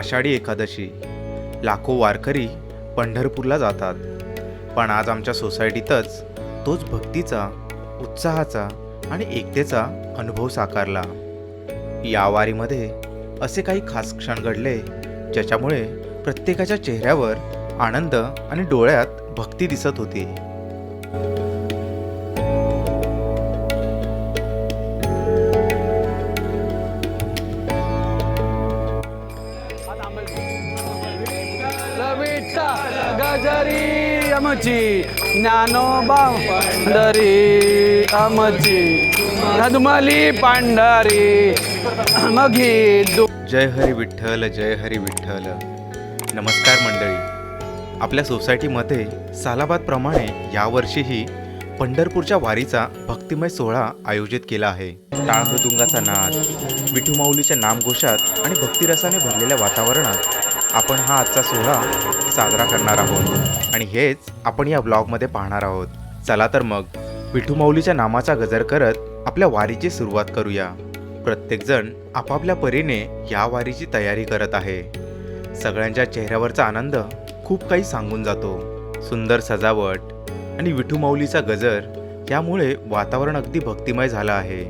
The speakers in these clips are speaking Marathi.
आषाढी एकादशी. लाखो वारकरी पंढरपूरला जातात. पण आज आमच्या सोसायटीतच तोच भक्तीचा, उत्साहाचा आणि एकतेचा अनुभव साकारला. या वारीमध्ये असे काही खास क्षण घडले ज्याच्यामुळे प्रत्येकाच्या चेहऱ्यावर आनंद आणि डोळ्यात भक्ती दिसत होती. गजरी आमची ज्ञानोबा पंढरी आमची नदमली पांढरी मघी. जय हरी विठ्ठल, जय हरी विठ्ठल. नमस्कार मंडळी. आपल्या सोसायटीमध्ये सालाबादप्रमाणे यावर्षीही पंढरपूरच्या वारीचा भक्तिमय सोहळा आयोजित केला आहे. टाळ मृदुंगाचा नाद, विठू माऊलीच्या नामघोषात आणि भक्तिरसाने भरलेल्या वातावरणात आपण हा आजचा सोहळा साजरा करणार आहोत आणि हेच आपण या ब्लॉगमध्ये पाहणार आहोत. चला तर मग विठू माऊलीच्या नामाचा गजर करत आपल्या वारीची सुरुवात करूया. प्रत्येकजण आपापल्या परीने या वारीची तयारी करत आहे. सगळ्यांच्या चेहऱ्यावरचा आनंद खूप काही सांगून जातो. सुंदर सजावट आणि विठू माऊलीचा गजर यामुळे वातावरण अगदी भक्तिमय झालं आहे.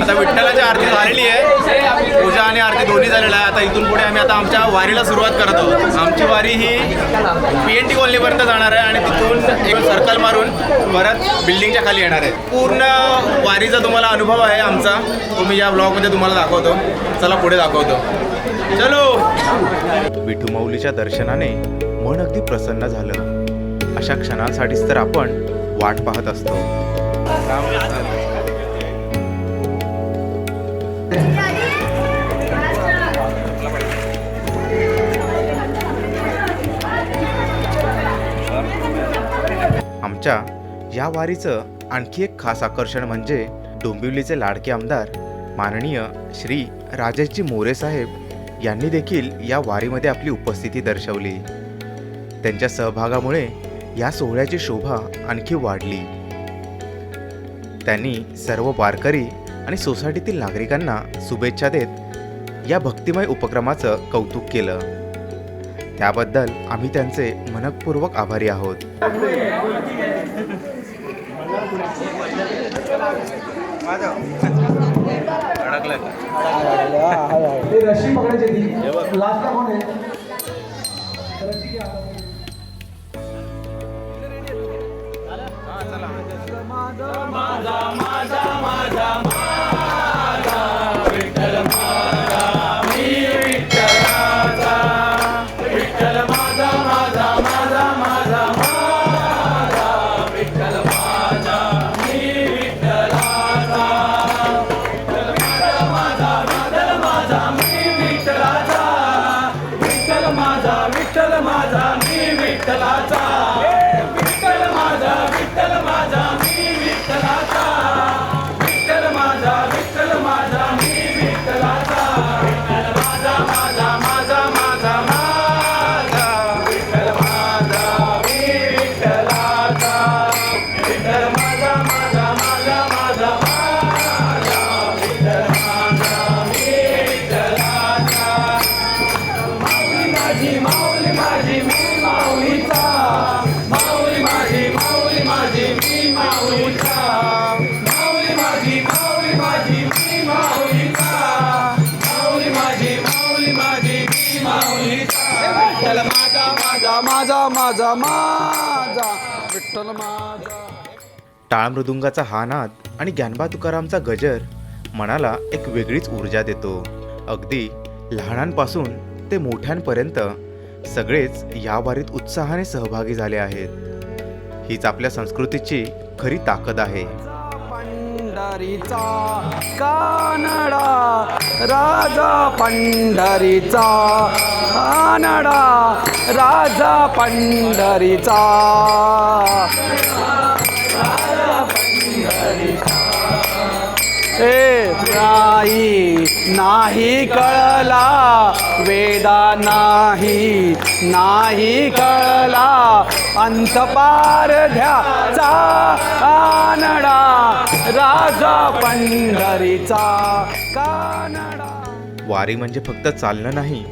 आता विठ्ठलाची आरती झालेली आहे. पूजा आणि आरती दोन्ही झालेला आहे. आता इथून पुढे आम्ही आता आमच्या वारीला सुरुवात करत आहोत. आमची वारी ही PNT कॉलनीपर्यंत जाणार आहे आणि तिथून एक सर्कल मारून परत बिल्डिंगच्या खाली येणार आहे. पूर्ण वारीचा तुम्हाला अनुभव आहे आमचा, तो मी या ब्लॉगमध्ये तुम्हाला दाखवतो. चला पुढे दाखवतो. चलो. विठू माऊलीच्या दर्शनाने मन अगदी प्रसन्न झालं. अशा क्षणांसाठीच तर आपण वाट पाहत असतो. आमच्या या वारीचं आणखी एक खास आकर्षण म्हणजे डोंबिवलीचे लाडके आमदार माननीय श्री राजेशजी मोरे साहेब यांनी देखील या वारीमध्ये आपली उपस्थिती दर्शवली. त्यांच्या सहभागामुळे या सोहळ्याची शोभा आणखी वाढली. त्यांनी सर्व वारकरी आणि सोसायटीतील नागरिकांना शुभेच्छा देत या भक्तिमय उपक्रमाचं कौतुक केलं. त्याबद्दल आम्ही त्यांचे मनःपूर्वक आभारी आहोत. रशी पकडायची लास्टला कोण आहे? माझा माझा माझा माझा माझा विठ्ठल माझा. टाळ मृदुंगाचा हा नाद आणि ज्ञानबा तुकारामचा गजर मनाला एक वेगळीच ऊर्जा देतो. अगदी लहानांपासून ते मोठ्यांपर्यंत सगळेच या वारीत उत्साहाने सहभागी झाले आहेत. हीच आपल्या संस्कृतीची खरी ताकद आहे. पंढरीचा कानडा राजा पंढरीचा कानडा राजा पंढरीचा. ए नाही कळला वेदा नाही कळला अंत पारध्याचा कानडा राजा पंढरीचा कानडा. वारी म्हणजे फक्त चालणं नाही,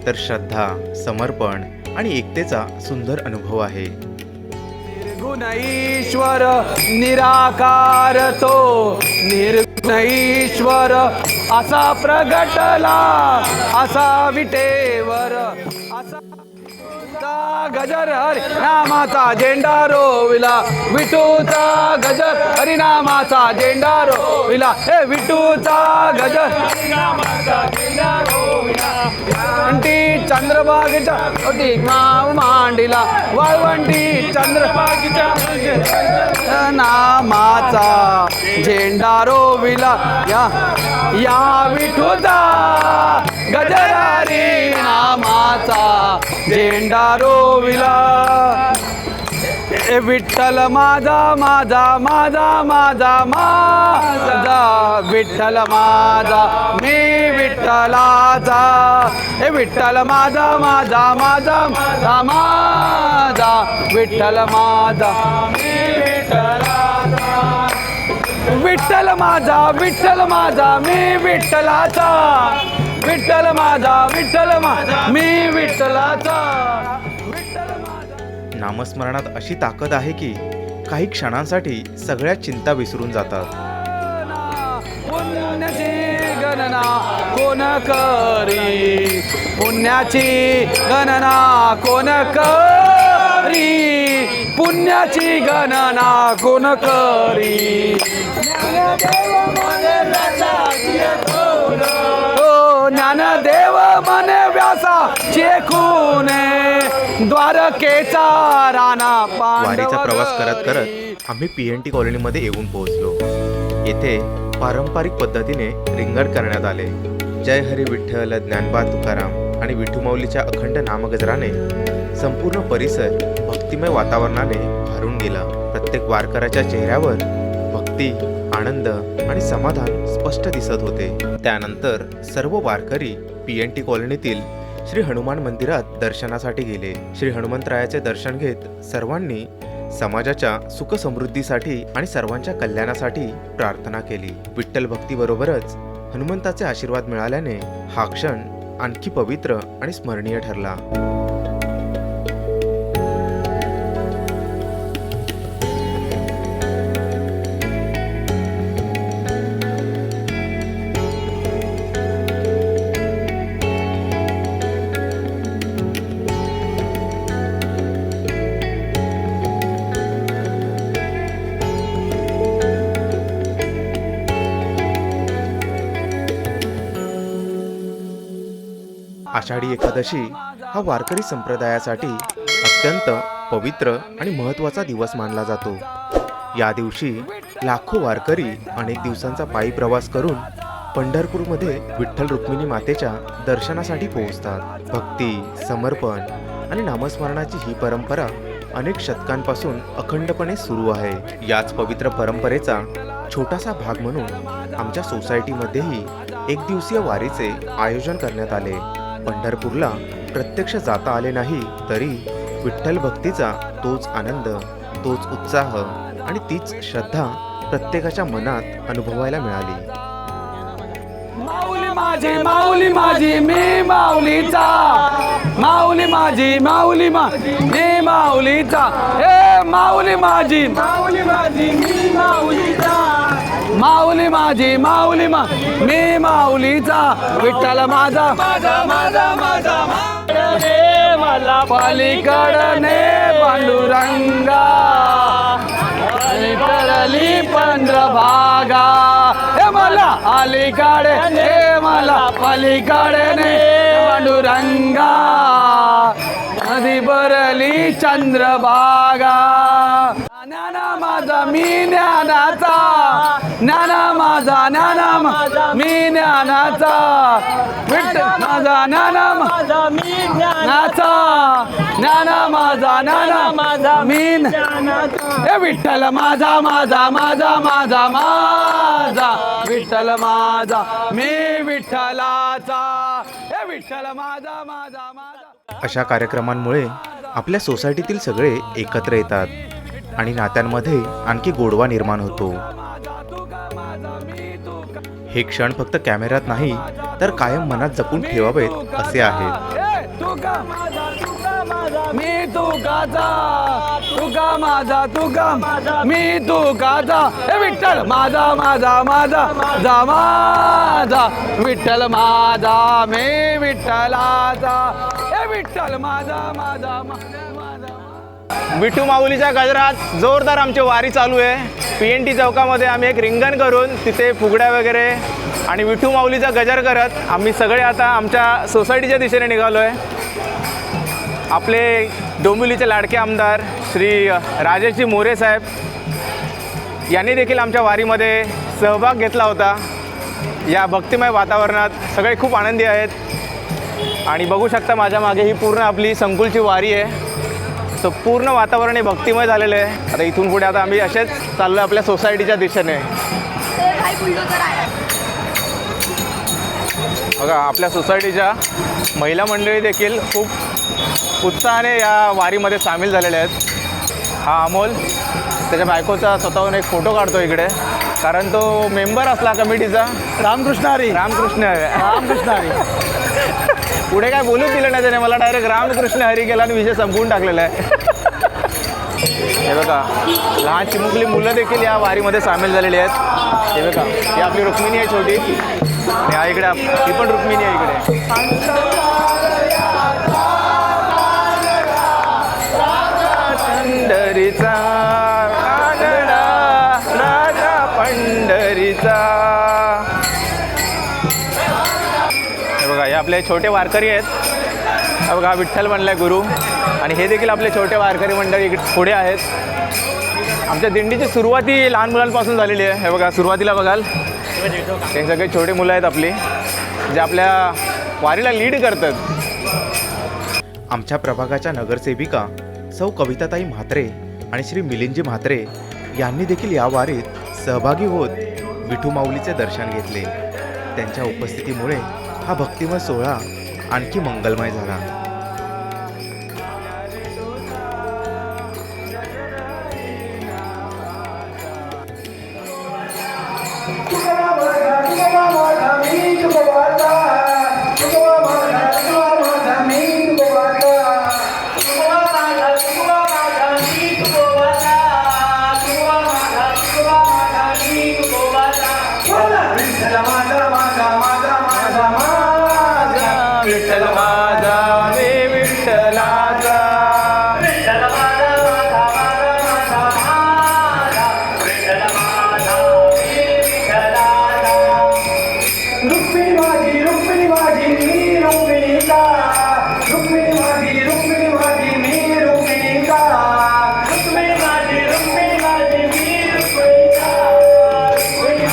तर श्रद्धा, समर्पण आणि एकतेचा सुंदर अनुभव आहे. निर्गुण ईश्वर निराकार तो निर्गुण ईश्वर असा प्रगटला असा विटेवर असा गजर हरिनामाचा झेंडा रोविला विठूचा गजर हरिनामाचा झेंडा रोविला. हे विठूचा गजर हरिनामाचा झेंडा रोविला. वाळवंटी चंद्रभागेच्या ओटी मांडिला वाळवंटी चंद्रभागेच्या नामाचा झेंडा रोविला. या विठूचा गजर हरिनामाचा झेंडा रोविला. ए विठ्ठल माझा माझा माझा माझा माझा विठ्ठल माझा मी विठ्ठलाचा. ए विठ्ठल माझा माझा माझा माझा माझा विठ्ठल माझा मी विठ्ठलाचा. विठ्ठल माझा मी विठ्ठलाचा. विठ्ठल माझा मी विठ्ठलाचा. नामस्मरणात अशी ताकद आहे की काही क्षणांसाठी सगळ्या चिंता विसरून जातात. पुण्याची गणना कोण करी पुण्याची गणना कोण करी पुण्याची गणना कोण करी. ज्ञानदेव मने व्यासा चेकूने द्वारकेचा राणा वारीचा प्रवास करत करत आम्ही PNT कॉलनीमध्ये येऊन पोहोचलो. येथे पारंपरिक पद्धतीने रिंगण करण्यात आले. जय हरी विठ्ठल, ज्ञानबा तुकाराम आणि विठुमाऊलीच्या अखंड नामगजराने संपूर्ण परिसर भक्तिमय वातावरणाने भरून गेला. प्रत्येक वारकऱ्याच्या चेहऱ्यावर भक्ती, आनंद आणि समाधान स्पष्ट दिसत होते. त्यानंतर सर्व वारकरी PNT कॉलनीतील श्री हनुमान मंदिरात दर्शनासाठी गेले. श्री हनुमंतरायाचे दर्शन घेत सर्वांनी समाजाच्या सुख समृद्धीसाठी आणि सर्वांच्या कल्याणासाठी प्रार्थना केली. विठ्ठल भक्तीबरोबरच हनुमंताचे आशीर्वाद मिळाल्याने हा क्षण आणखी पवित्र आणि स्मरणीय ठरला. आषाढी एकादशी हा वारकरी संप्रदायासाठी अत्यंत पवित्र आणि महत्त्वाचा दिवस मानला जातो. या दिवशी लाखो वारकरी अनेक दिवसांचा पायी प्रवास करून पंढरपूरमध्ये विठ्ठल रुक्मिणी मातेच्या दर्शनासाठी पोहोचतात. भक्ती, समर्पण आणि नामस्मरणाची ही परंपरा अनेक शतकांपासून अखंडपणे सुरू आहे. याच पवित्र परंपरेचा छोटासा भाग म्हणून आमच्या सोसायटीमध्येही एक दिवसीय वारीचे आयोजन करण्यात आले. पंढरपूरला प्रत्यक्ष जाता आले नाही तरी विठ्ठल भक्तीचा तोच आनंद, तोच उत्साह आणि तीच श्रद्धा प्रत्येकाच्या मनात अनुभवायला मिळाली. माऊली माझी माऊली माझी मी माऊलीचा. माऊली माझी माऊली माझी मी माऊलीचा. हे माऊली माझी माऊली माझी मी माऊलीचा. माऊली माझी माऊली माझी मी माऊलीचा. विठ्ठल माझा माझा माझा माझा मला पलीकडने पांडुरंगा पलीकडली पंढरभागा हे मला अलीकडे हे मला पलीकडने पांडुरंगा नदी बरली चंद्रभागा ज्ञाना माझा मी ज्ञानाचा ज्ञाना माझा ज्ञाना मी ज्ञानाचा विठ्ठल माझा ज्ञाना माझा मी ज्ञानाचा ज्ञाना माझा ज्ञाना माझा मी ज्ञानाचा हे विठ्ठल माझा माझा माझा माझा माझा विठ्ठल माझा मी विठ्ठलाचा हे विठ्ठल माझा माझा माझा अशा कार्यक्रमांमुळे आपल्या सोसायटीतील सगळे एकत्र येतात आणि नात्यांमध्ये आणखी गोडवा निर्माण होतो. हे क्षण फक्त कॅमेऱ्यात नाही तर कायम मनात जपून ठेवावेत असे आहेत. मी तुकाचा तुका माझा तुका मी तुकाचा हे विठ्ठल माझा माझा माझा माझा माझा विठ्ठल माझा मी विठ्ठलाचा हे विठ्ठल माझा माझा माझा विठू माऊलीच्या गजरात जोरदार आमची वारी चालू आहे. PNT चौकामध्ये आम्ही एक रिंगण करून तिथे फुगड्या वगैरे आणि विठू माऊलीचा गजर करत आम्ही सगळे आता आमच्या सोसायटीच्या दिशेने निघालो आहे. आपले डोंबिवलीचे लाडके आमदार श्री राजेशजी मोरे साहेब यांनी देखील आमच्या वारीमध्ये सहभाग घेतला होता. या भक्तिमय वातावरणात सगळे खूप आनंदी आहेत आणि बघू शकता माझ्या मागे ही पूर्ण आपली संकुलची वारी आहे. तर पूर्ण वातावरण हे भक्तिमय झालेलं आहे. आता इथून पुढे आता आम्ही असेच चाललो आपल्या सोसायटीच्या दिशेने. बघा आपल्या सोसायटीच्या महिला मंडळी देखील खूप उत्साहाने या वारीमध्ये सामील झालेले आहेत. हा अमोल त्याच्या बायकोचा स्वतःहून एक फोटो काढतो इकडे, कारण तो मेंबर असला कमिटीचा. रामकृष्ण हरी रामकृष्ण रामकृष्ण हरी पुढे काय बोलूच दिलं नाही त्याने, मला डायरेक्ट रामकृष्ण हरी केला आणि विषय संपवून टाकलेला आहे. हे बघा लहान चिमुकली मुलं देखील या वारीमध्ये सामील झालेली आहेत. हे बघा ही आपली रुक्मिणी आहे छोटी आणि हा इकडे ही पण रुक्मिणी आहे इकडे. पंढरीचा राजा पंढरीचा. हे बघा हे आपले छोटे वारकरी आहेत. हा बघा विठ्ठल बनलाय गुरु आणि हे देखील आपले छोटे वारकरी मंडळी इकडे पुढे आहेत. आमच्या दिंडीची सुरुवाती लहान मुलांपासून झालेली आहे. हे बघा सुरुवातीला बघाल हे सगळे छोटे मुलं आहेत आपली, जे आपल्या वारीला लीड करतात. आमच्या प्रभागाच्या नगरसेविका सौ कविताताई म्हात्रे आणि श्री मिलिंदजी म्हात्रे यांनी देखील या वारीत सहभागी होत विठू माऊलीचे दर्शन घेतले. त्यांच्या उपस्थितीमुळे हा भक्तिमय सोहळा आणखी मंगलमय झाला. विठ्ठल माझा मी विठ्ठलाचा. रुक्मिणी माझी रुक्मिणी माझी मी रुक्मिणीचा रुक्मिणी माझी रुक्मिणी माझी मी रुक्मिणीचा रुक्मिणी माझी रुक्मिणी माझी मी रुक्मिणीचा रुक्मिणी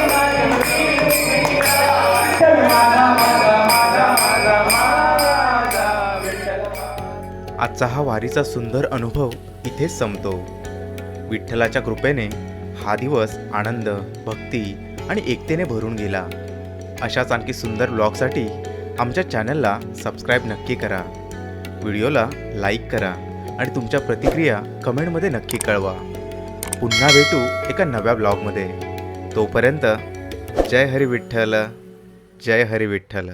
माझी मी रुक्मिणीचा माझा माझा माझा माझा माझा विठ्ठल. आजचा हा वारीचा सुंदर अनुभव इथेच संपतो. विठ्ठलाच्या कृपेने हा दिवस आनंद, भक्ती आणि एकतेने भरून गेला. अशाच आणखी सुंदर ब्लॉगसाठी आमच्या चॅनलला सबस्क्राईब नक्की करा, व्हिडिओला लाईक करा आणि तुमच्या प्रतिक्रिया कमेंटमध्ये नक्की कळवा. पुन्हा भेटू एका नव्या ब्लॉगमध्ये. तोपर्यंत जय हरी विठ्ठल, जय हरी विठ्ठल.